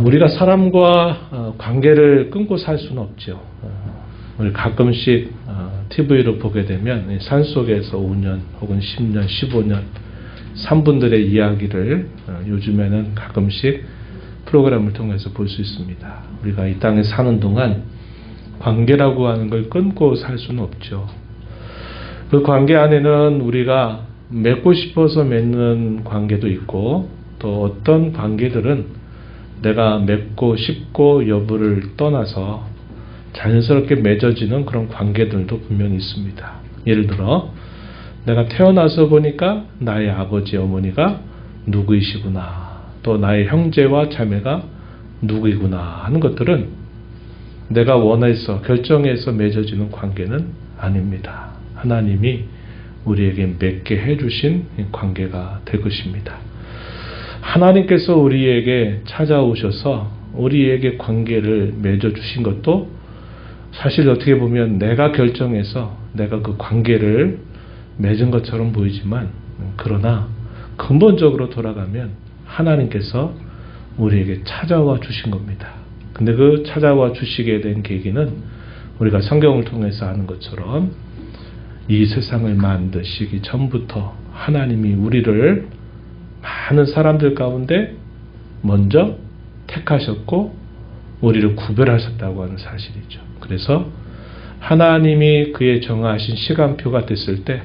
우리가 사람과 관계를 끊고 살 수는 없죠. 우리 가끔씩 TV로 보게 되면 산속에서 5년 혹은 10년, 15년 산분들의 이야기를 요즘에는 가끔씩 프로그램을 통해서 볼 수 있습니다. 우리가 이 땅에 사는 동안 관계라고 하는 걸 끊고 살 수는 없죠. 그 관계 안에는 우리가 맺고 싶어서 맺는 관계도 있고, 또 어떤 관계들은 내가 맺고 싶고 여부를 떠나서 자연스럽게 맺어지는 그런 관계들도 분명히 있습니다. 예를 들어 내가 태어나서 보니까 나의 아버지 어머니가 누구이시구나, 또 나의 형제와 자매가 누구이구나 하는 것들은 내가 원해서 결정해서 맺어지는 관계는 아닙니다. 하나님이 우리에게 맺게 해주신 관계가 될 것입니다. 하나님께서 우리에게 찾아오셔서 우리에게 관계를 맺어주신 것도 사실 어떻게 보면 내가 결정해서 내가 그 관계를 맺은 것처럼 보이지만, 그러나 근본적으로 돌아가면 하나님께서 우리에게 찾아와 주신 겁니다. 근데 그 찾아와 주시게 된 계기는 우리가 성경을 통해서 아는 것처럼 이 세상을 만드시기 전부터 하나님이 우리를 많은 사람들 가운데 먼저 택하셨고 우리를 구별하셨다고 하는 사실이죠. 그래서 하나님이 그의 정하신 시간표가 됐을 때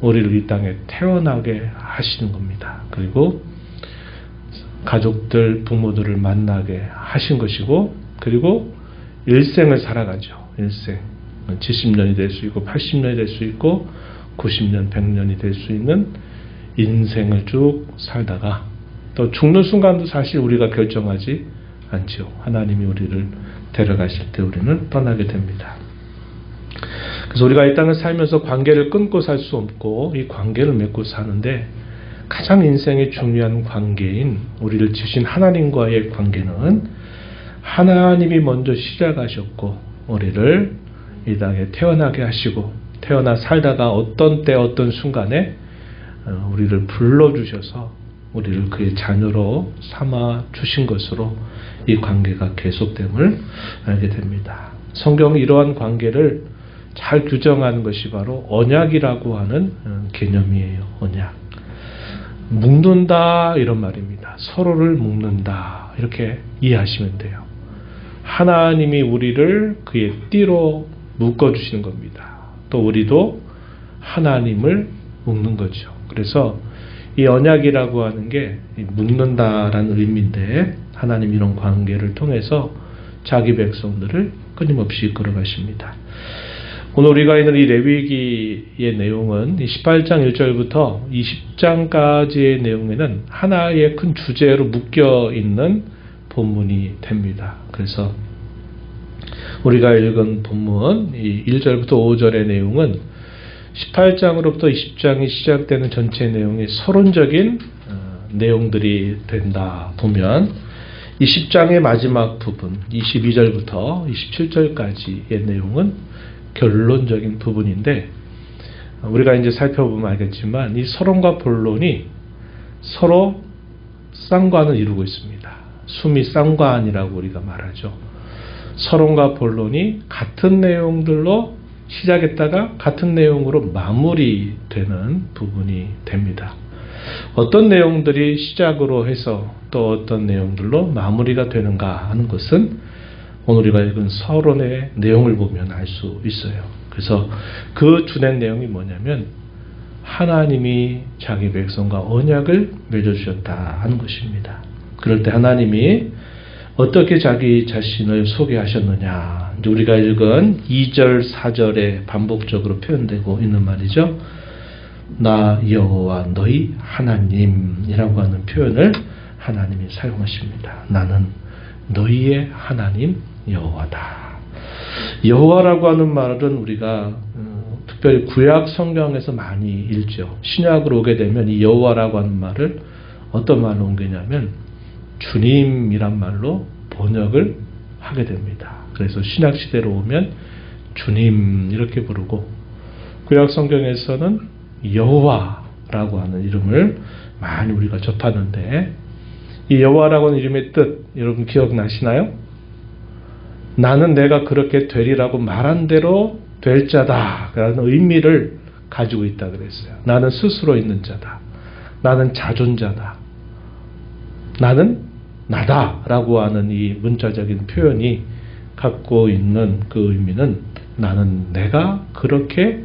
우리를 이 땅에 태어나게 하시는 겁니다. 그리고 가족들, 부모들을 만나게 하신 것이고, 그리고 일생을 살아가죠. 일생. 70년이 될 수 있고 80년이 될 수 있고 90년, 100년이 될 수 있는 인생을 쭉 살다가 또 죽는 순간도 사실 우리가 결정하지 않죠. 하나님이 우리를 데려가실 때 우리는 떠나게 됩니다. 그래서 우리가 이 땅을 살면서 관계를 끊고 살 수 없고 이 관계를 맺고 사는데, 가장 인생의 중요한 관계인 우리를 지으신 하나님과의 관계는 하나님이 먼저 시작하셨고 우리를 이 땅에 태어나게 하시고, 태어나 살다가 어떤 때 어떤 순간에 우리를 불러주셔서 우리를 그의 자녀로 삼아 주신 것으로 이 관계가 계속됨을 알게 됩니다. 성경이 이러한 관계를 잘 규정하는 것이 바로 언약이라고 하는 개념이에요. 언약. 묶는다 이런 말입니다. 서로를 묶는다 이렇게 이해하시면 돼요. 하나님이 우리를 그의 띠로 묶어주시는 겁니다. 또 우리도 하나님을 묶는 거죠. 그래서 이 언약이라고 하는 게 묶는다라는 의미인데, 하나님 이런 관계를 통해서 자기 백성들을 끊임없이 이끌어 가십니다. 오늘 우리가 있는 이 레위기의 내용은 18장 1절부터 20장까지의 내용에는 하나의 큰 주제로 묶여 있는 본문이 됩니다. 그래서 우리가 읽은 본문 이 1절부터 5절의 내용은 18장으로부터 20장이 시작되는 전체 내용이 서론적인 내용들이 된다 보면, 20장의 마지막 부분 22절부터 27절까지의 내용은 결론적인 부분인데, 우리가 이제 살펴보면 알겠지만 이 서론과 본론이 서로 쌍관을 이루고 있습니다. 수미 쌍관이라고 우리가 말하죠. 서론과 본론이 같은 내용들로 시작했다가 같은 내용으로 마무리되는 부분이 됩니다. 어떤 내용들이 시작으로 해서 또 어떤 내용들로 마무리가 되는가 하는 것은 오늘 우리가 읽은 서론의 내용을 보면 알 수 있어요. 그래서 그 주된 내용이 뭐냐면 하나님이 자기 백성과 언약을 맺어주셨다 하는 것입니다. 그럴 때 하나님이 어떻게 자기 자신을 소개하셨느냐, 우리가 읽은 2절, 4절에 반복적으로 표현되고 있는 말이죠. 나 여호와 너희 하나님이라고 하는 표현을 하나님이 사용하십니다. 나는 너희의 하나님 여호와다. 여호와라고 하는 말은 우리가 특별히 구약 성경에서 많이 읽죠. 신약으로 오게 되면 이 여호와라고 하는 말을 어떤 말로 옮기냐면 주님이란 말로 번역을 하게 됩니다. 그래서 신약 시대로 오면 주님 이렇게 부르고, 구약 성경에서는 여호와라고 하는 이름을 많이 우리가 접하는데, 이 여호와라고 하는 이름의 뜻 여러분 기억나시나요? 나는 내가 그렇게 되리라고 말한 대로 될 자다 라는 의미를 가지고 있다 그랬어요. 나는 스스로 있는 자다. 나는 자존자다. 나는 나다 라고 하는 이 문자적인 표현이 갖고 있는 그 의미는 나는 내가 그렇게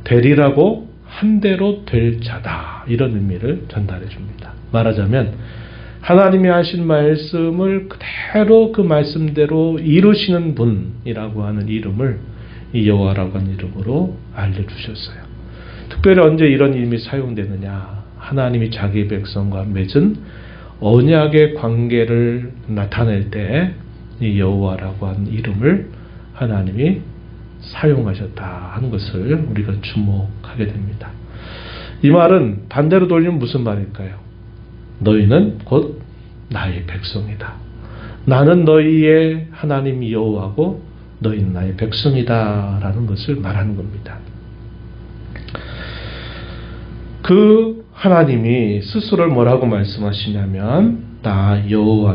되리라고 한 대로 될 자다 이런 의미를 전달해 줍니다. 말하자면 하나님이 하신 말씀을 그대로 그 말씀대로 이루시는 분이라고 하는 이름을 이 여호와라고 하는 이름으로 알려주셨어요. 특별히 언제 이런 이름이 사용되느냐, 하나님이 자기 백성과 맺은 언약의 관계를 나타낼 때 이 여호와라고 하는 이름을 하나님이 사용하셨다 하는 것을 우리가 주목하게 됩니다. 이 말은 반대로 돌리면 무슨 말일까요? 너희는 곧 나의 백성이다. 나는 너희의 하나님 여호와고 너희는 나의 백성이다 라는 것을 말하는 겁니다. 그 하나님이 스스로를 뭐라고 말씀하시냐면 나 여호와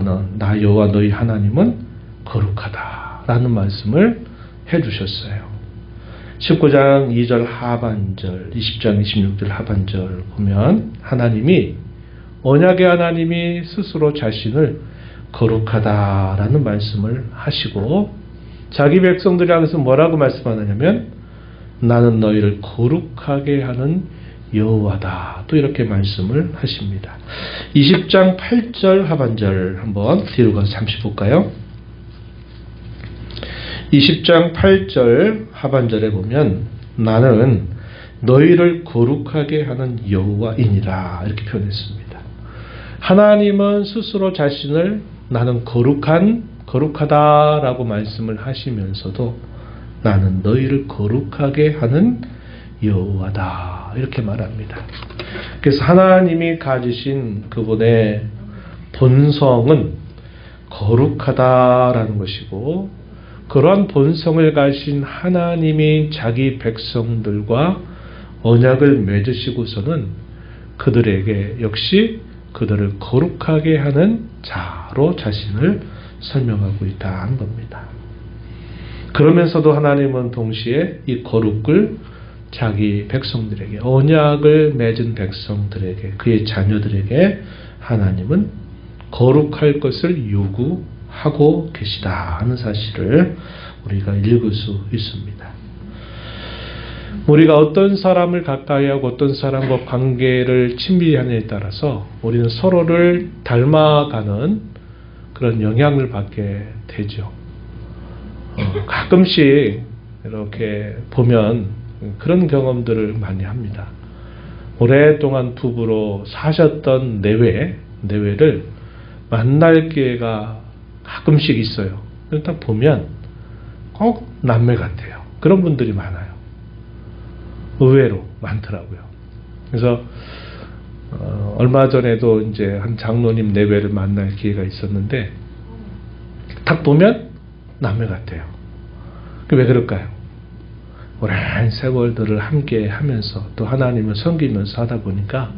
너희 하나님은 거룩하다 라는 말씀을 해주셨어요. 19장 2절 하반절 20장 26절 하반절 보면 하나님이 언약의 하나님이 스스로 자신을 거룩하다라는 말씀을 하시고 자기 백성들을 향해서 뭐라고 말씀하느냐면 나는 너희를 거룩하게 하는 여호와다 또 이렇게 말씀을 하십니다. 20장 8절 하반절 한번 뒤로 가서 잠시 볼까요? 20장 8절 하반절에 보면 나는 너희를 거룩하게 하는 여호와이니라 이렇게 표현했습니다. 하나님은 스스로 자신을 나는 거룩하다라고 말씀을 하시면서도 나는 너희를 거룩하게 하는 여호와다 이렇게 말합니다. 그래서 하나님이 가지신 그분의 본성은 거룩하다라는 것이고 그러한 본성을 가진 하나님이 자기 백성들과 언약을 맺으시고서는 그들에게 역시 그들을 거룩하게 하는 자로 자신을 설명하고 있다는 겁니다. 그러면서도 하나님은 동시에 이 거룩을 자기 백성들에게 언약을 맺은 백성들에게 그의 자녀들에게 하나님은 거룩할 것을 요구하고 계시다 하는 사실을 우리가 읽을 수 있습니다. 우리가 어떤 사람을 가까이하고 어떤 사람과 관계를 친밀히 하느냐에 따라서 우리는 서로를 닮아가는 그런 영향을 받게 되죠. 가끔씩 이렇게 보면 그런 경험들을 많이 합니다. 오랫동안 부부로 사셨던 내외를 만날 기회가 가끔씩 있어요. 딱 보면 꼭 남매 같아요. 그런 분들이 많아요. 의외로 많더라고요. 그래서 얼마 전에도 이제 한 장로님 내외를 만날 기회가 있었는데 딱 보면 남매 같아요. 왜 그럴까요? 오랜 세월들을 함께 하면서 또 하나님을 섬기면서 하다 보니까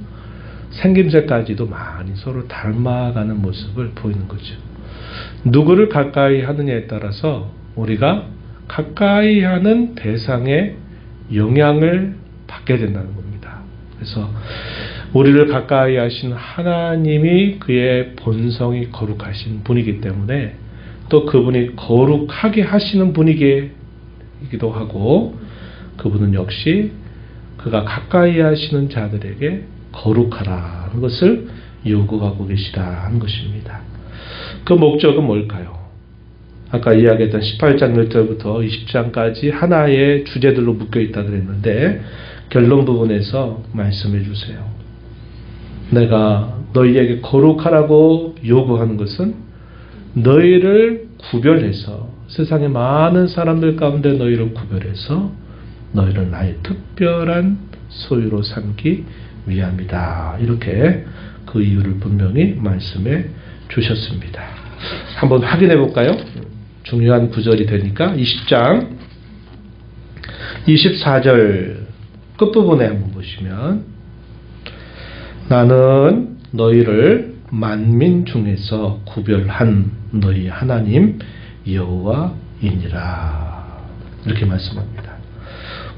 생김새까지도 많이 서로 닮아가는 모습을 보이는 거죠. 누구를 가까이 하느냐에 따라서 우리가 가까이 하는 대상의 영향을 받게 된다는 겁니다. 그래서 우리를 가까이 하신 하나님이 그의 본성이 거룩하신 분이기 때문에 또 그분이 거룩하게 하시는 분이기도 하고 그분은 역시 그가 가까이 하시는 자들에게 거룩하라는 것을 요구하고 계시다는 것입니다. 그 목적은 뭘까요? 아까 이야기했던 18장 1절부터 20장까지 하나의 주제들로 묶여있다 그랬는데 결론 부분에서 말씀해 주세요. 내가 너희에게 거룩하라고 요구하는 것은 너희를 구별해서 세상의 많은 사람들 가운데 너희를 구별해서 너희를 나의 특별한 소유로 삼기 위함이다. 이렇게 그 이유를 분명히 말씀해 주셨습니다. 한번 확인해 볼까요? 중요한 구절이 되니까 20장 24절 끝부분에 한번 보시면 나는 너희를 만민 중에서 구별한 너희 하나님 여호와이니라. 이렇게 말씀합니다.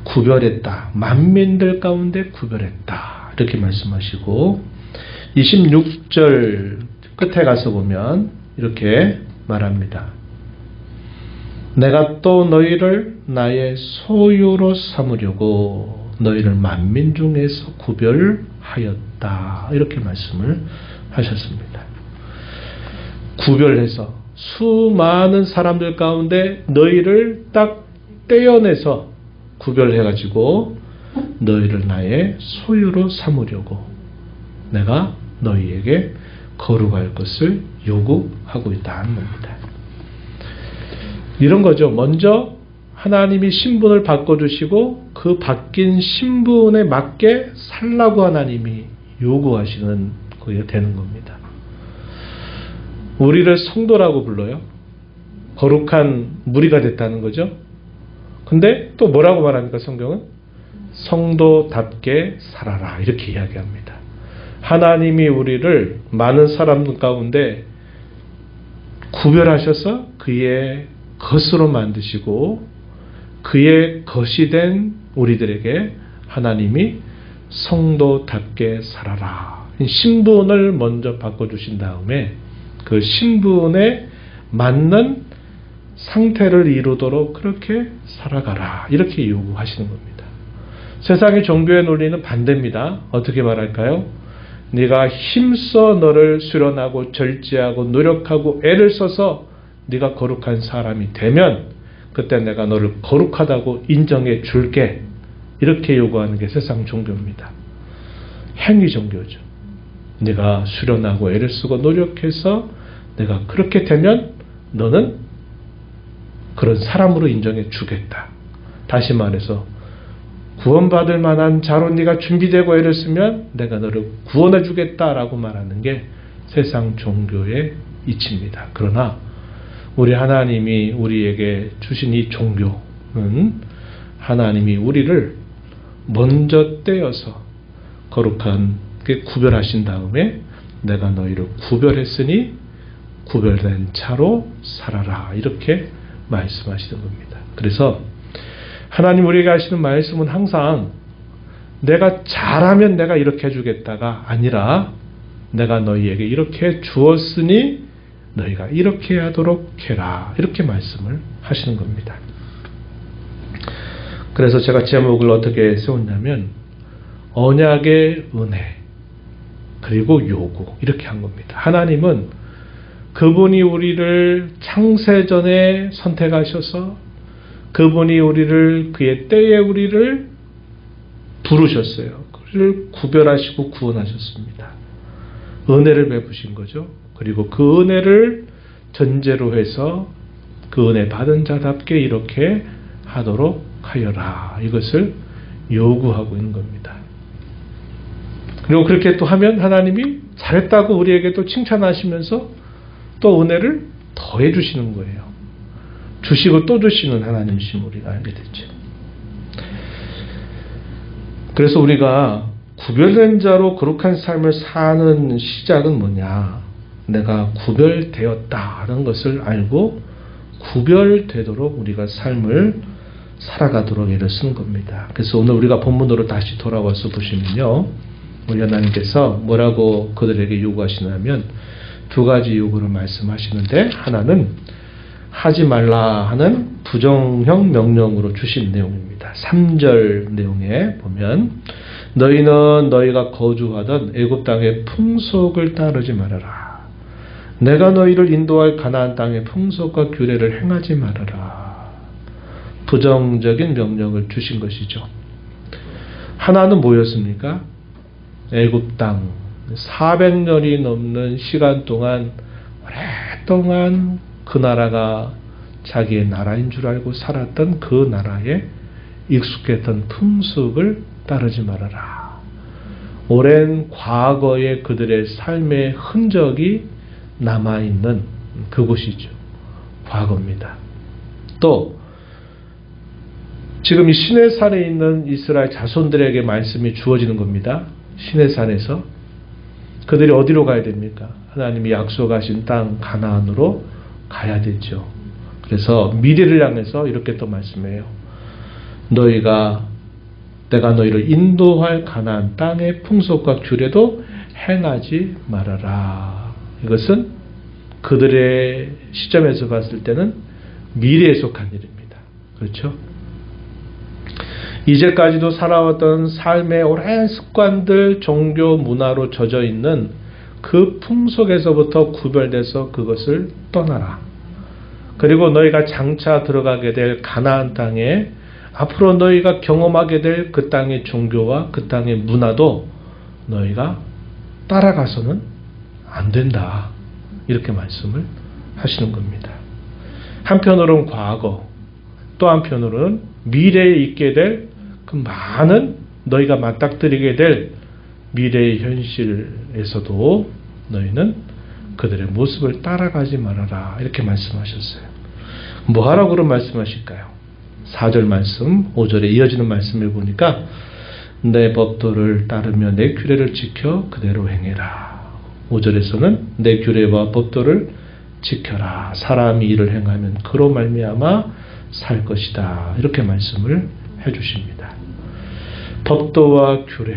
구별했다. 만민들 가운데 구별했다. 이렇게 말씀하시고 26절 끝에 가서 보면 이렇게 말합니다. 내가 또 너희를 나의 소유로 삼으려고 너희를 만민 중에서 구별하였다. 이렇게 말씀을 하셨습니다. 구별해서 수많은 사람들 가운데 너희를 딱 떼어내서 구별해가지고 너희를 나의 소유로 삼으려고 내가 너희에게 거룩할 것을 요구하고 있다는 겁니다. 이런 거죠. 먼저 하나님이 신분을 바꿔주시고 그 바뀐 신분에 맞게 살라고 하나님이 요구하시는 그게 되는 겁니다. 우리를 성도라고 불러요. 거룩한 무리가 됐다는 거죠. 근데 또 뭐라고 말합니까? 성경은 성도답게 살아라 이렇게 이야기합니다. 하나님이 우리를 많은 사람들 가운데 구별하셔서 그의 것으로 만드시고 그의 것이 된 우리들에게 하나님이 성도답게 살아라. 신분을 먼저 바꿔주신 다음에 그 신분에 맞는 상태를 이루도록 그렇게 살아가라. 이렇게 요구하시는 겁니다. 세상의 종교의 논리는 반대입니다. 어떻게 말할까요? 네가 힘써 너를 수련하고 절제하고 노력하고 애를 써서 네가 거룩한 사람이 되면 그때 내가 너를 거룩하다고 인정해 줄게. 이렇게 요구하는 게 세상 종교입니다. 행위 종교죠. 네가 수련하고 애를 쓰고 노력해서 내가 그렇게 되면 너는 그런 사람으로 인정해 주겠다. 다시 말해서 구원받을 만한 자로 네가 준비되고 애를 쓰면 내가 너를 구원해 주겠다라고 말하는 게 세상 종교의 이치입니다. 그러나 우리 하나님이 우리에게 주신 이 종교는 하나님이 우리를 먼저 떼어서 거룩하게 구별하신 다음에 내가 너희를 구별했으니 구별된 차로 살아라. 이렇게 말씀하시는 겁니다. 그래서 하나님 우리에게 하시는 말씀은 항상 내가 잘하면 내가 이렇게 해주겠다가 아니라 내가 너희에게 이렇게 주었으니 너희가 이렇게 하도록 해라. 이렇게 말씀을 하시는 겁니다. 그래서 제가 제목을 어떻게 세웠냐면 언약의 은혜 그리고 요구 이렇게 한 겁니다. 하나님은 그분이 우리를 창세전에 선택하셔서 그분이 우리를 그의 때에 우리를 부르셨어요. 그를 구별하시고 구원하셨습니다. 은혜를 베푸신 거죠. 그리고 그 은혜를 전제로 해서 그 은혜 받은 자답게 이렇게 하도록 하여라. 이것을 요구하고 있는 겁니다. 그리고 그렇게 또 하면 하나님이 잘했다고 우리에게 또 칭찬하시면서 또 은혜를 더해 주시는 거예요. 주시고 또 주시는 하나님이신 우리가 알게 됐죠. 그래서 우리가 구별된 자로 거룩한 삶을 사는 시작은 뭐냐? 내가 구별되었다는 것을 알고 구별되도록 우리가 삶을 살아가도록 애를 쓰는 겁니다. 그래서 오늘 우리가 본문으로 다시 돌아와서 보시면요. 우리 하나님께서 뭐라고 그들에게 요구하시냐면 두 가지 요구를 말씀하시는데 하나는 하지 말라 하는 부정형 명령으로 주신 내용입니다. 3절 내용에 보면 너희는 너희가 거주하던 애굽 땅의 풍속을 따르지 말아라. 내가 너희를 인도할 가나안 땅의 풍속과 규례를 행하지 말아라. 부정적인 명령을 주신 것이죠. 하나는 뭐였습니까? 애굽 땅 400년이 넘는 시간 동안 오랫동안 그 나라가 자기의 나라인 줄 알고 살았던 그 나라에 익숙했던 풍습을 따르지 말아라. 오랜 과거의 그들의 삶의 흔적이 남아있는 그곳이죠. 과거입니다. 또 지금 이 시내산에 있는 이스라엘 자손들에게 말씀이 주어지는 겁니다. 시내산에서 그들이 어디로 가야 됩니까? 하나님이 약속하신 땅 가나안으로 가야 되죠. 그래서 미래를 향해서 이렇게 또 말씀해요. 내가 너희를 인도할 가나안 땅의 풍속과 규례도 행하지 말아라. 이것은 그들의 시점에서 봤을 때는 미래에 속한 일입니다. 그렇죠? 이제까지도 살아왔던 삶의 오랜 습관들, 종교, 문화로 젖어 있는 그 풍속에서부터 구별돼서 그것을 떠나라. 그리고 너희가 장차 들어가게 될 가나안 땅에 앞으로 너희가 경험하게 될 그 땅의 종교와 그 땅의 문화도 너희가 따라가서는 안 된다. 이렇게 말씀을 하시는 겁니다. 한편으로는 과거, 또 한편으로는 미래에 있게 될 그 많은 너희가 맞닥뜨리게 될 미래의 현실에서도 너희는 그들의 모습을 따라가지 말아라. 이렇게 말씀하셨어요. 뭐 하라고 그런 말씀하실까요? 4절 말씀, 5절에 이어지는 말씀을 보니까 내 법도를 따르며 내 규례를 지켜 그대로 행해라. 5절에서는 내 규례와 법도를 지켜라. 사람이 이를 행하면 그로 말미암아 살 것이다. 이렇게 말씀을 해주십니다. 법도와 규례,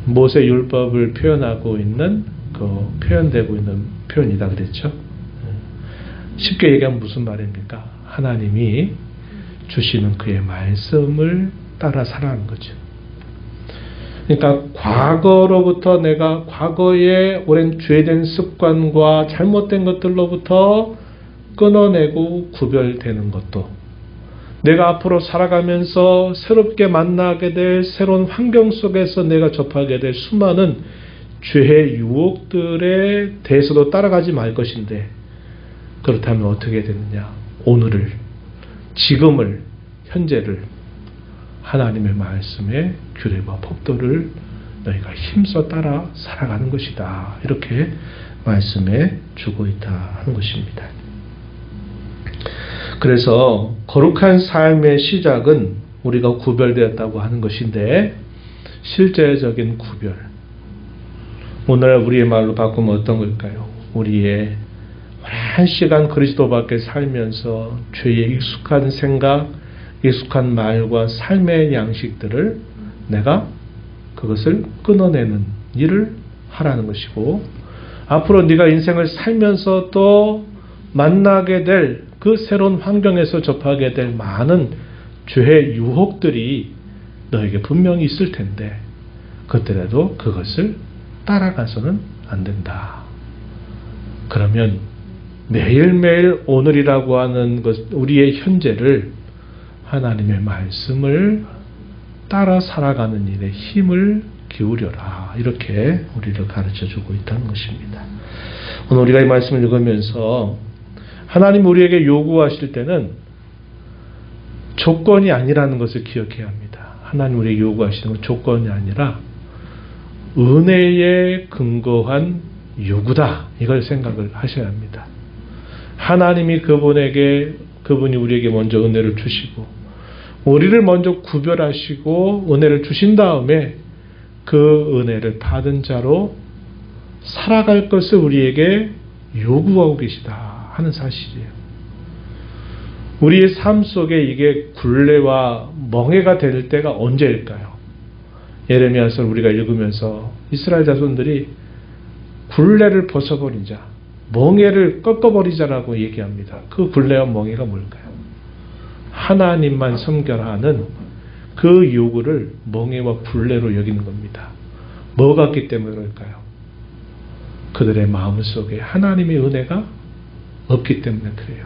모세 율법을 표현하고 있는 표현되고 있는 표현이다 그랬죠. 쉽게 얘기하면 무슨 말입니까? 하나님이 주시는 그의 말씀을 따라 살아가는 거죠. 그러니까 과거로부터 내가 과거의 오랜 죄된 습관과 잘못된 것들로부터 끊어내고 구별되는 것도, 내가 앞으로 살아가면서 새롭게 만나게 될 새로운 환경 속에서 내가 접하게 될 수많은 죄의 유혹들에 대해서도 따라가지 말 것인데, 그렇다면 어떻게 되느냐? 오늘을, 지금을, 현재를 하나님의 말씀의 규례와 법도를 너희가 힘써 따라 살아가는 것이다. 이렇게 말씀해 주고 있다 하는 것입니다. 그래서 거룩한 삶의 시작은 우리가 구별되었다고 하는 것인데, 실제적인 구별, 오늘 우리의 말로 바꾸면 어떤 걸까요? 우리의 오랜 시간 그리스도 밖에 살면서 죄에 익숙한 생각, 익숙한 말과 삶의 양식들을 내가 그것을 끊어내는 일을 하라는 것이고, 앞으로 네가 인생을 살면서 또 만나게 될 그 새로운 환경에서 접하게 될 많은 죄의 유혹들이 너에게 분명히 있을 텐데, 그때라도 그것을 따라가서는 안 된다. 그러면 매일매일 오늘이라고 하는 것, 우리의 현재를 하나님의 말씀을 따라 살아가는 일에 힘을 기울여라. 이렇게 우리를 가르쳐주고 있다는 것입니다. 오늘 우리가 이 말씀을 읽으면서 하나님 우리에게 요구하실 때는 조건이 아니라는 것을 기억해야 합니다. 하나님 우리에게 요구하시는 건 조건이 아니라 은혜에 근거한 요구다. 이걸 생각을 하셔야 합니다. 하나님이 그분이 우리에게 먼저 은혜를 주시고, 우리를 먼저 구별하시고 은혜를 주신 다음에 그 은혜를 받은 자로 살아갈 것을 우리에게 요구하고 계시다 하는 사실이에요. 우리의 삶 속에 이게 굴레와 멍해가 될 때가 언제일까요? 예레미야서를 우리가 읽으면서 이스라엘 자손들이 굴레를 벗어버리자, 멍해를 꺾어버리자라고 얘기합니다. 그 굴레와 멍해가 뭘까요? 하나님만 섬겨라 하는 그 요구를 멍해와 굴레로 여기는 겁니다. 뭐 같기 때문에 그럴까요? 그들의 마음속에 하나님의 은혜가 없기 때문에 그래요.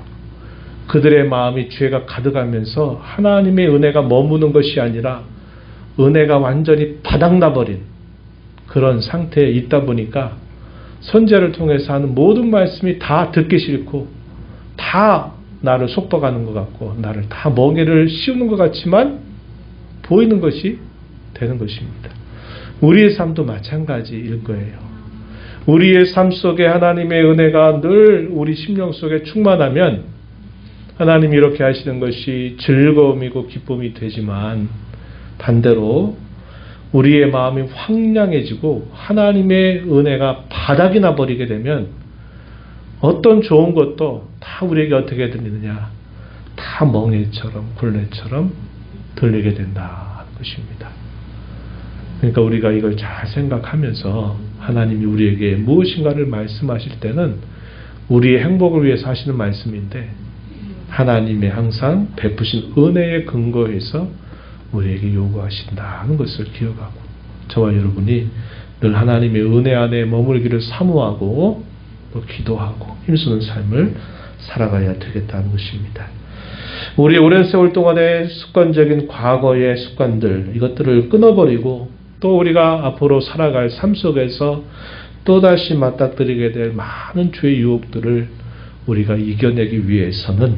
그들의 마음이 죄가 가득하면서 하나님의 은혜가 머무는 것이 아니라 은혜가 완전히 바닥나버린 그런 상태에 있다 보니까 선지자를 통해서 하는 모든 말씀이 다 듣기 싫고 다 나를 속박하는 것 같고 나를 다 멍에를 씌우는 것 같지만 보이는 것이 되는 것입니다. 우리의 삶도 마찬가지일 거예요. 우리의 삶 속에 하나님의 은혜가 늘 우리 심령 속에 충만하면 하나님이 이렇게 하시는 것이 즐거움이고 기쁨이 되지만, 반대로 우리의 마음이 황량해지고 하나님의 은혜가 바닥이 나버리게 되면 어떤 좋은 것도 다 우리에게 어떻게 들리느냐, 다 멍에처럼 굴레처럼 들리게 된다는 것입니다. 그러니까 우리가 이걸 잘 생각하면서 하나님이 우리에게 무엇인가를 말씀하실 때는 우리의 행복을 위해서 하시는 말씀인데, 하나님의 항상 베푸신 은혜에 근거해서 우리에게 요구하신다는 것을 기억하고, 저와 여러분이 늘 하나님의 은혜 안에 머물기를 사모하고 또 기도하고 힘쓰는 삶을 살아가야 되겠다는 것입니다. 우리의 오랜 세월 동안의 습관적인 과거의 습관들, 이것들을 끊어버리고 또 우리가 앞으로 살아갈 삶 속에서 또다시 맞닥뜨리게 될 많은 죄의 유혹들을 우리가 이겨내기 위해서는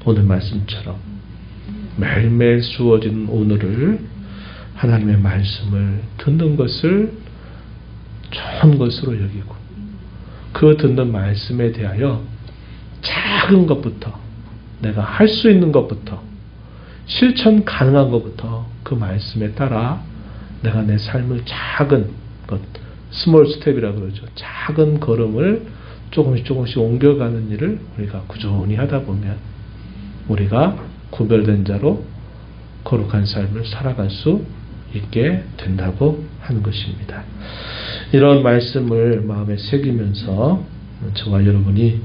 오늘 말씀처럼 매일매일 주어진 오늘을 하나님의 말씀을 듣는 것을 좋은 것으로 여기고, 그 듣는 말씀에 대하여 작은 것부터, 내가 할 수 있는 것부터, 실천 가능한 것부터 그 말씀에 따라 내가 내 삶을 작은 것, 스몰 스텝이라고 그러죠. 작은 걸음을 조금씩 옮겨가는 일을 우리가 꾸준히 하다 보면 우리가 구별된 자로 거룩한 삶을 살아갈 수 있게 된다고 하는 것입니다. 이런 말씀을 마음에 새기면서 저와 여러분이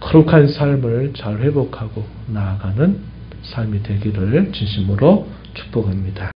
거룩한 삶을 잘 회복하고 나아가는 삶이 되기를 진심으로 축복합니다.